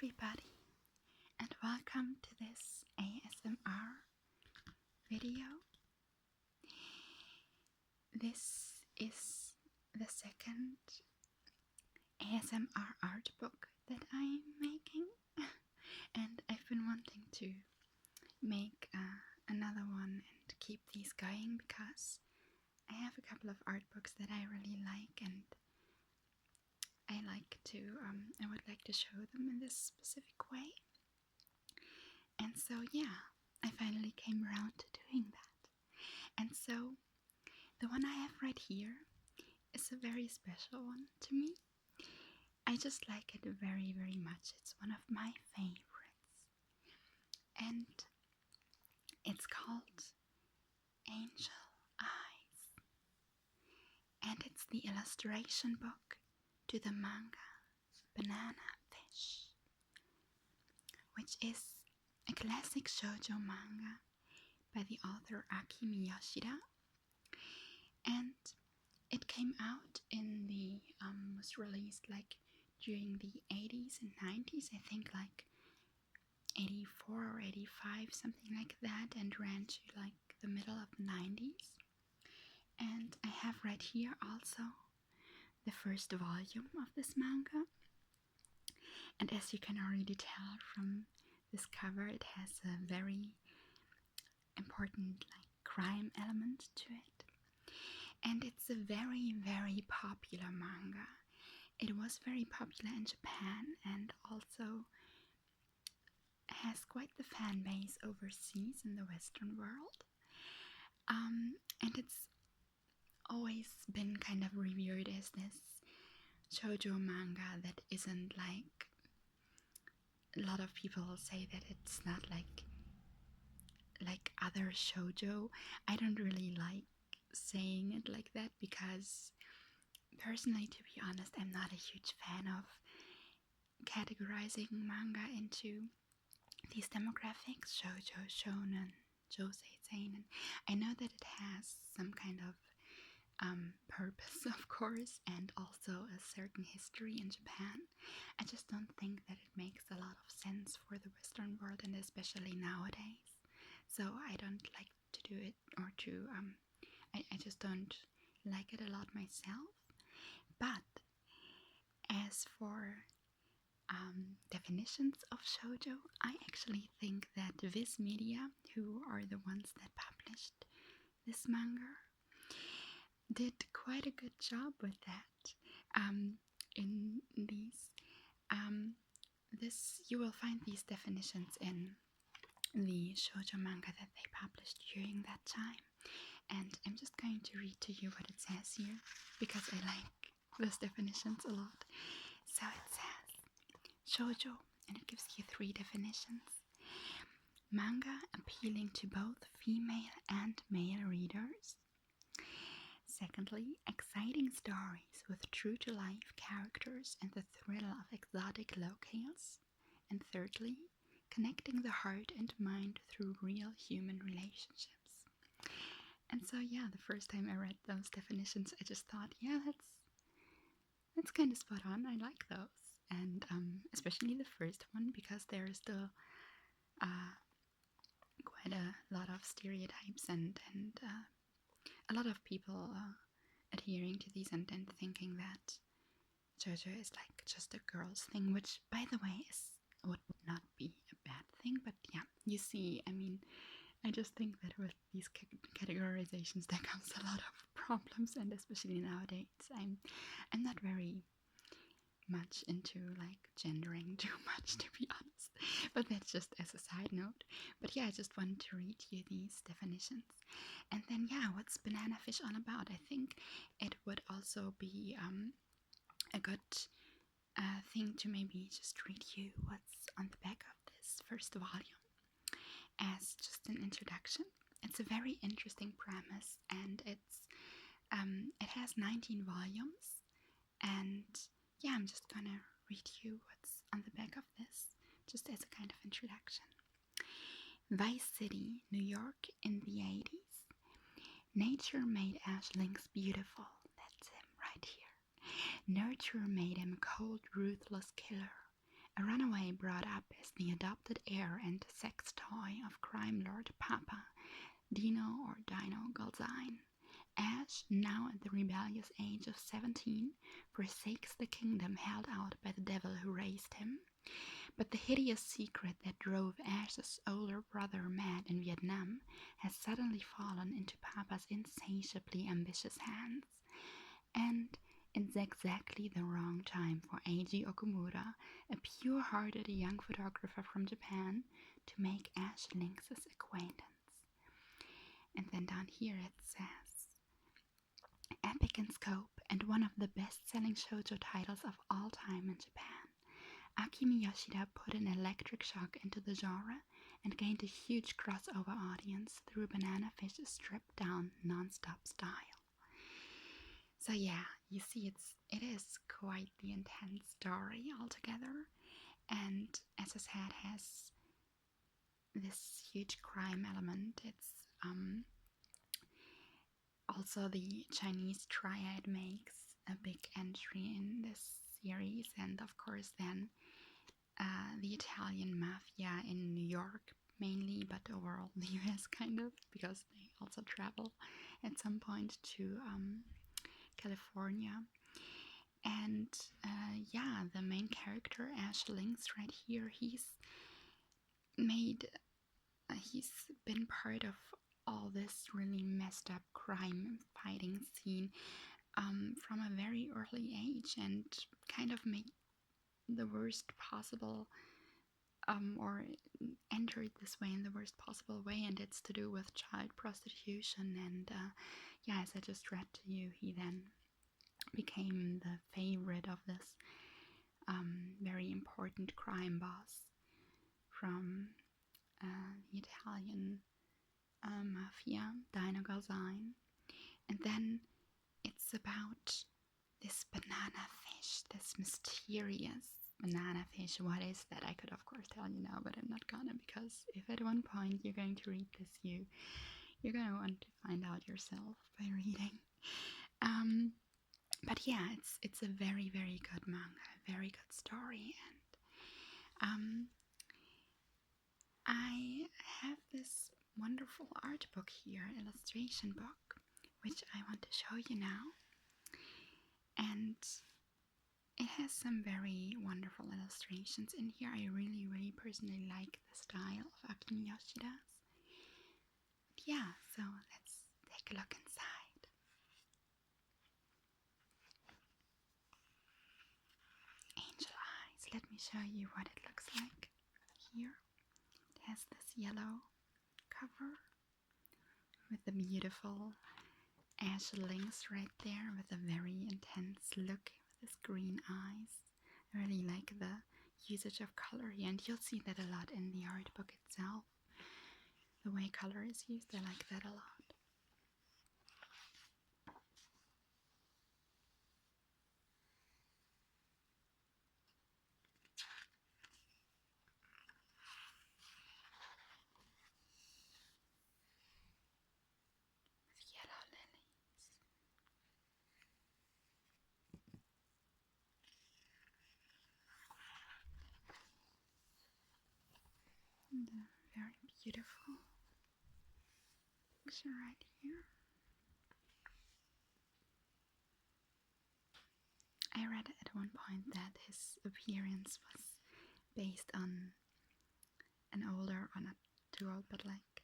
everybody, and welcome to this ASMR video. This is the second ASMR art book that I'm making, and I've been wanting to make another one and keep these going because I have a couple of art books that I really like, and I would like to show them in this specific way. And so yeah, I finally came around to doing that. And so the one I have right here is a very special one to me. I just like it very, very much. It's one of my favorites. And it's called Angel Eyes. And it's the illustration book to the manga Banana Fish, which is a classic shoujo manga by the author Akimi Yoshida. And it came out was released like during the 80s and 90s, I think like 84 or 85, something like that, and ran to like the middle of the 90s. And I have right here also the first volume of this manga. And as you can already tell from this cover, it has a very important like crime element to it. And it's a very, very popular manga. It was very popular in Japan and also has quite the fan base overseas in the Western world. And it's always been kind of revered as this shoujo manga that isn't like, a lot of people say that it's not like other shoujo. I don't really like saying it like that because personally, to be honest, I'm not a huge fan of categorizing manga into these demographics: shoujo, shonen, josei, seinen. I know that it has some kind of purpose, of course, and also a certain history in Japan. I just don't think that it makes a lot of sense for the Western world, and especially nowadays. So I don't like to do it, or to I just don't like it a lot myself. But as for definitions of shoujo, I actually think that Viz Media, who are the ones that published this manga, did quite a good job with that. In this, you will find these definitions in the shoujo manga that they published during that time. And I'm just going to read to you what it says here, because I like those definitions a lot. So it says shoujo, and it gives you 3 definitions. Manga appealing to both female and male readers. Secondly, exciting stories with true-to-life characters and the thrill of exotic locales. And thirdly, connecting the heart and mind through real human relationships. And so yeah, the first time I read those definitions, I just thought, yeah, that's kind of spot on. I like those. And especially the first one, because there is still quite a lot of stereotypes and a lot of people adhering to these and thinking that JoJo is like just a girl's thing, which by the way would not be a bad thing. But yeah, you see, I mean, I just think that with these categorizations there comes a lot of problems, and especially nowadays I'm not very much into like gendering too much, to be honest, but that's just as a side note. But yeah, I just wanted to read you these definitions. And then yeah, what's Banana Fish all about? I think it would also be a good thing to maybe just read you what's on the back of this first volume as just an introduction. It's a very interesting premise, and it has 19 volumes. And yeah, I'm just gonna read you what's on the back of this, just as a kind of introduction. Vice City, New York in the 80s. Nature made Ashlings beautiful. That's him right here. Nurture made him a cold, ruthless killer. a runaway brought up as the adopted heir and sex toy of crime lord Papa, Dino or Dino Galzine. Ash, now at the rebellious age of 17, forsakes the kingdom held out by the devil who raised him. But the hideous secret that drove Ash's older brother mad in Vietnam has suddenly fallen into Papa's insatiably ambitious hands. And it's exactly the wrong time for Eiji Okumura, a pure-hearted young photographer from Japan, to make Ash Lynx's acquaintance. And then down here it says, epic in scope and one of the best-selling shoujo titles of all time in Japan, Akimi Yoshida put an electric shock into the genre and gained a huge crossover audience through Banana Fish's stripped-down, non-stop style. So yeah, you see it is quite the intense story altogether, and as I said, has this huge crime element. It's also the Chinese triad makes a big entry in this series, and of course then the Italian mafia in New York mainly, but overall the US kind of, because they also travel at some point to California. And yeah, the main character, Ash Lynx, right here, he's been part of all this really messed up crime fighting scene from a very early age, and kind of made the worst possible or entered this way in the worst possible way, and it's to do with child prostitution. And yeah, as I just read to you, he then became the favorite of this very important crime boss from the Italian mafia, Dino Galzine. And then it's about this banana fish, this mysterious banana fish. What is that? I could of course tell you now, but I'm not gonna, because if at one point you're going to read this, you're gonna want to find out yourself by reading. But yeah, it's a very, very good manga, a very good story, and I have this wonderful art book here, illustration book, which I want to show you now. And it has some very wonderful illustrations in here. I really, really personally like the style of Akimi Yoshida's. Yeah, so let's take a look inside. Angel eyes. Let me show you what it looks like here. It has this yellow cover with the beautiful Ash Lynx right there with a very intense look with his green eyes. I really like the usage of color here, and you'll see that a lot in the art book itself. The way color is used, I like that a lot. Yellow lilies. And a very beautiful picture right here. I read at one point that his appearance was based on an older, or not too old, but like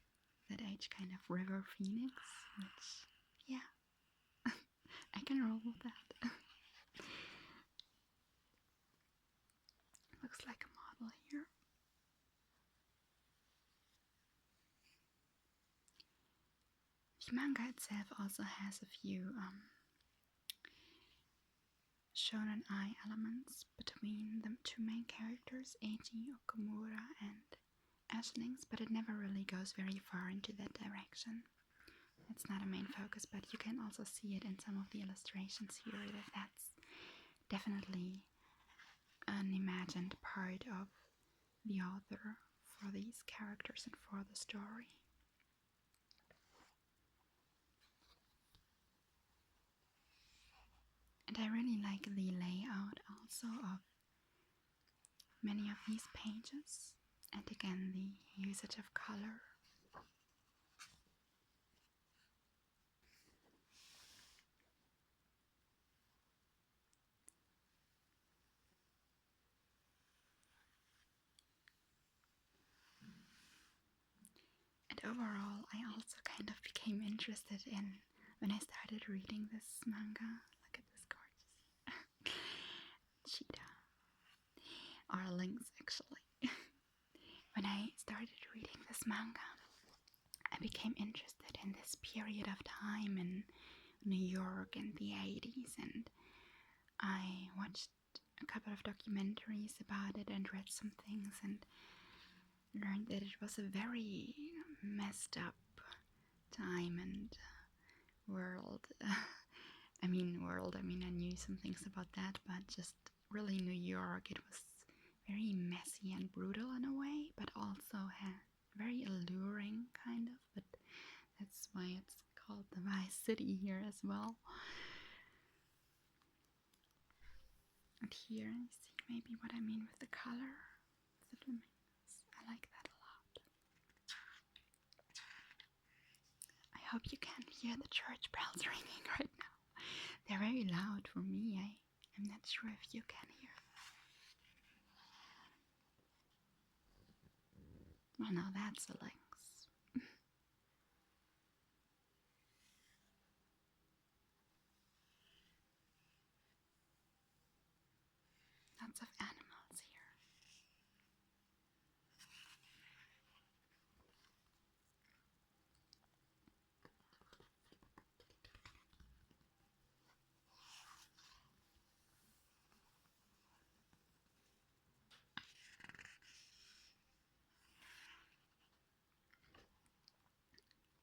that age kind of river phoenix, which, yeah, I can roll with that. Looks like a model here. The manga itself also has a few shonen ai elements between the two main characters, Eiji Okumura and Ash Lynx, but it never really goes very far into that direction. It's not a main focus, but you can also see it in some of the illustrations here, that that's definitely an imagined part of the author for these characters and for the story. And I really like the layout also of many of these pages, and again the usage of color. And overall, I also kind of became interested in when I started reading this manga. Look at this gorgeous cheetah. Or lynx, actually. When I started reading this manga, I became interested in this period of time in New York in the 80s, and I watched a couple of documentaries about it and read some things and learned that it was a very messed up time and world. I knew some things about that, but just really New York, it was very messy and brutal in a way, but also very alluring, kind of. But that's why it's called the Vice City here as well. And here you see maybe what I mean with the color, the flamingos. I like that a lot. I hope you can hear the church bells ringing right now. They're very loud for me. I'm not sure if you can hear. Well, now that's a lynx. Lots of animals here.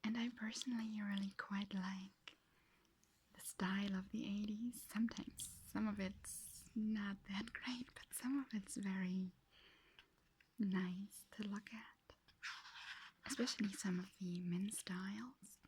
And I personally really quite like the style of the 80s. Sometimes some of it's not that great, but some of it's very nice to look at. Especially some of the men styles.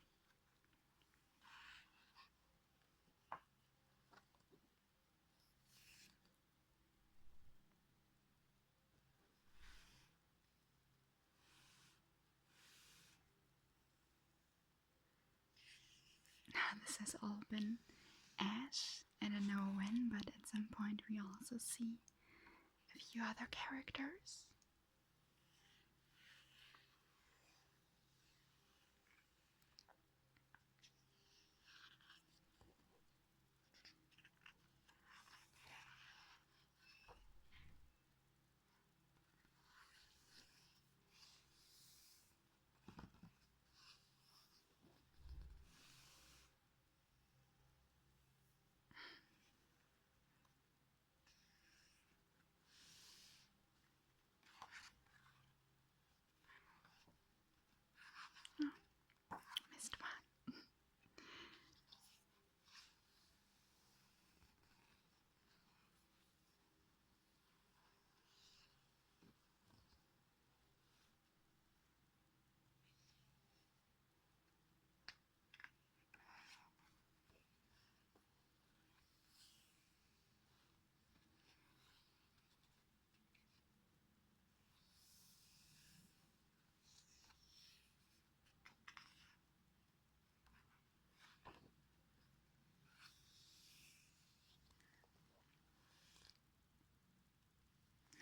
Now this has all been Ash. I don't know when, but at some point we also see a few other characters. Oh, missed one.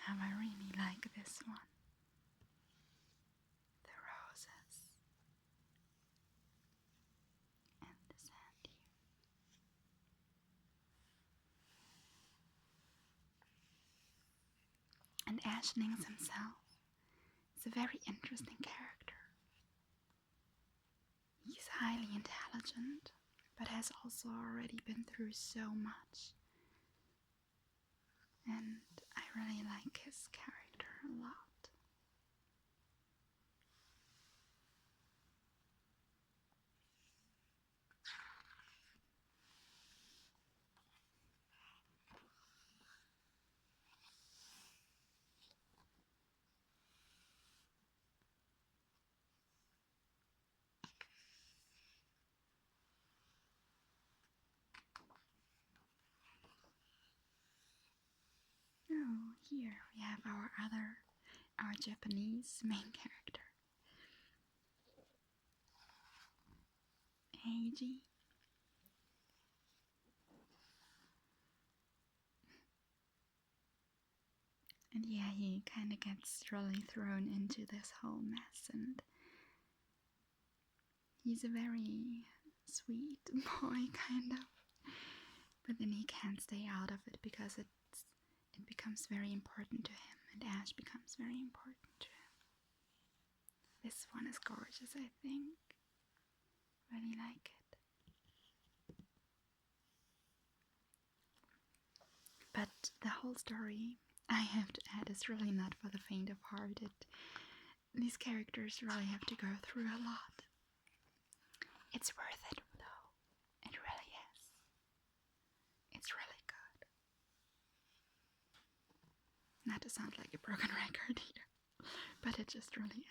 Now I really like this one. The roses and the sand here. And Ash Nings himself is a very interesting character. He's highly intelligent, but has also already been through so much. And I really like his character a lot. Oh, here we have our Japanese main character, Eiji. And yeah, he kind of gets really thrown into this whole mess, and he's a very sweet boy, kind of. But then he can't stay out of it because it becomes very important to him, and Ash becomes very important to him. This one is gorgeous, I think. Really like it. But the whole story, I have to add, is really not for the faint of heart. These characters really have to go through a lot. It's worth it, though. It really is. It's really good. Not to sound like a broken record here, but it just really is.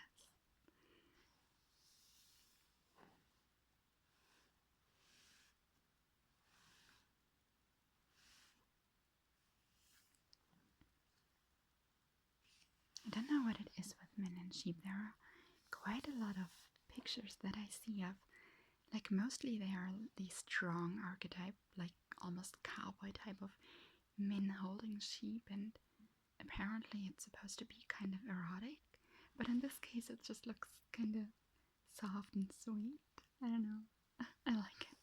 I don't know what it is with men and sheep. There are quite a lot of pictures that I see of, like, mostly they are these strong archetype, like almost cowboy type of men holding sheep, and apparently it's supposed to be kind of erotic, but in this case it just looks kind of soft and sweet. I don't know. I like it.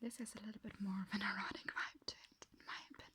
This has a little bit more of an erotic vibe to it, in my opinion.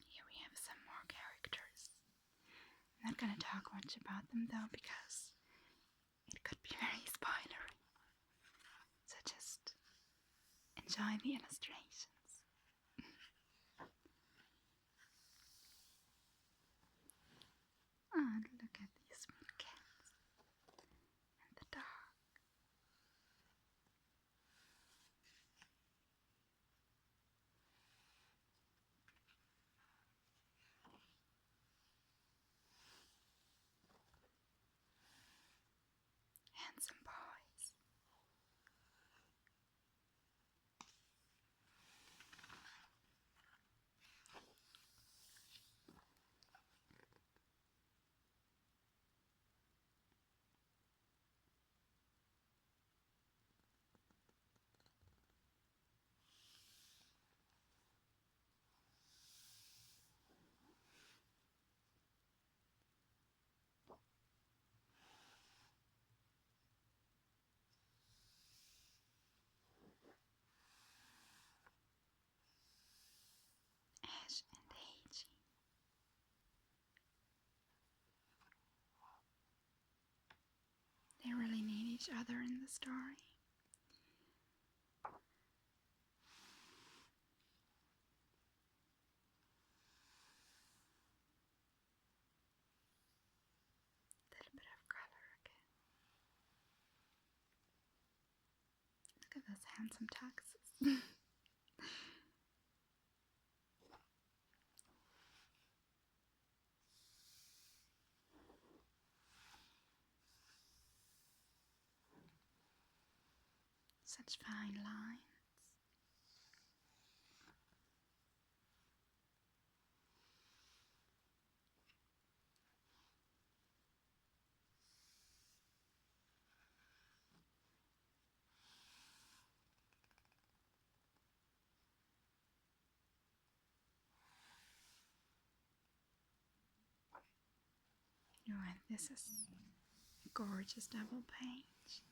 Here we have some more characters. I'm not gonna talk much about them though, because it could be very spoilery. So just enjoy the illustrations. Oh, look at these sweet cats. And the dog. Handsome boys. Ash and Eiji. They really need each other in the story. A little bit of color again. Look at those handsome tuxes. Such fine lines. Oh, and this is a gorgeous double page.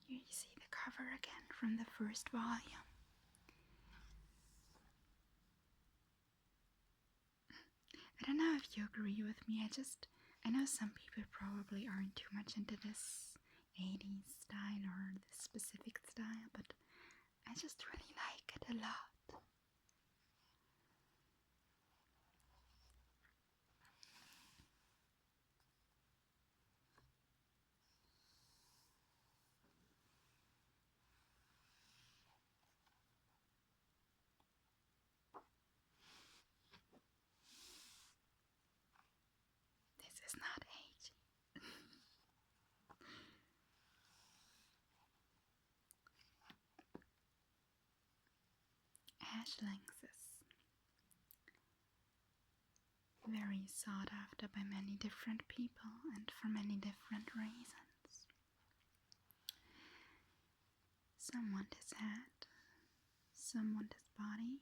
Here you see cover again from the first volume. I don't know if you agree with me. I know some people probably aren't too much into this 80s style or this specific style, but I just really like it a lot. This is not aging. Ashlings is very sought after by many different people and for many different reasons. Some want his head, some want his body,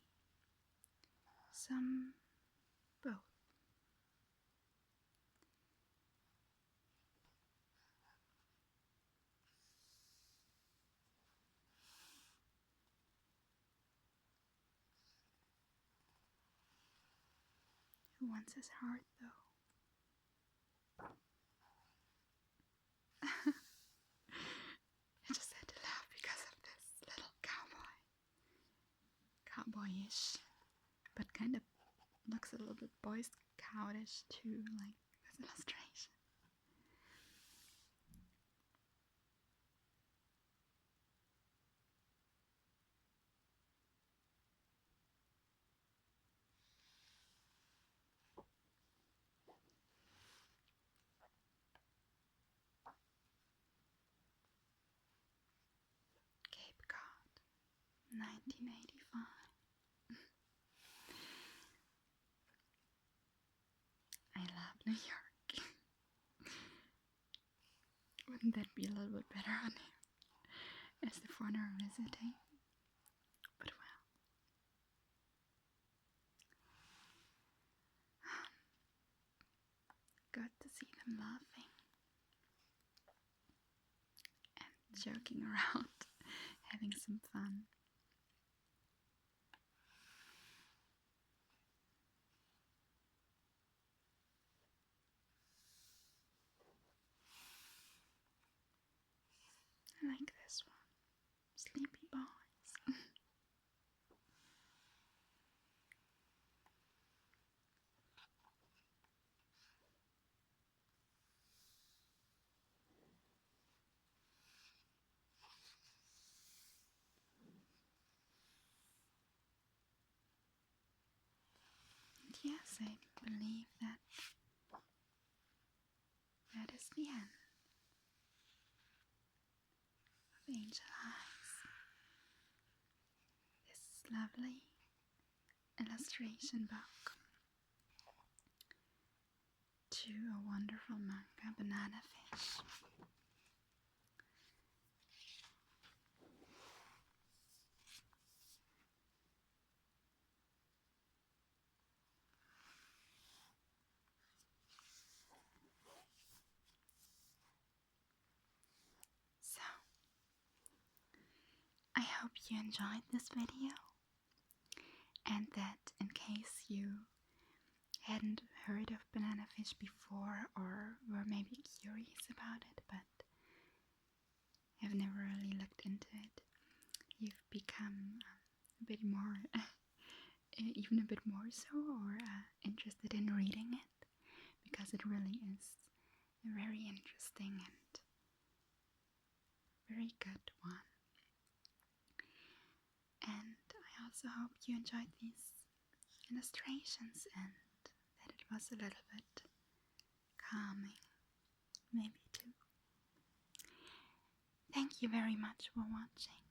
some both. Who wants his heart, though? I just had to laugh because of this little cowboyish, but kind of looks a little bit Boy Scoutish too, like this illustration. Cape Cod, 1985. I love New York. Wouldn't that be a little bit better on him as the foreigner visiting? But well. Good to see them laughing and joking around, having some fun. I like this one. Sleepy Boys. And yes, I believe that is the end of Angel Eyes. This lovely illustration book to a wonderful manga, Banana Fish. So, I hope you enjoyed this video, and that in case you hadn't heard of Banana Fish before or were maybe curious about it but have never really looked into it, you've become a bit more, even a bit more so, or interested in reading it, because it really is a very interesting and very good one. And I also hope you enjoyed these illustrations and that it was a little bit calming, maybe too. Thank you very much for watching.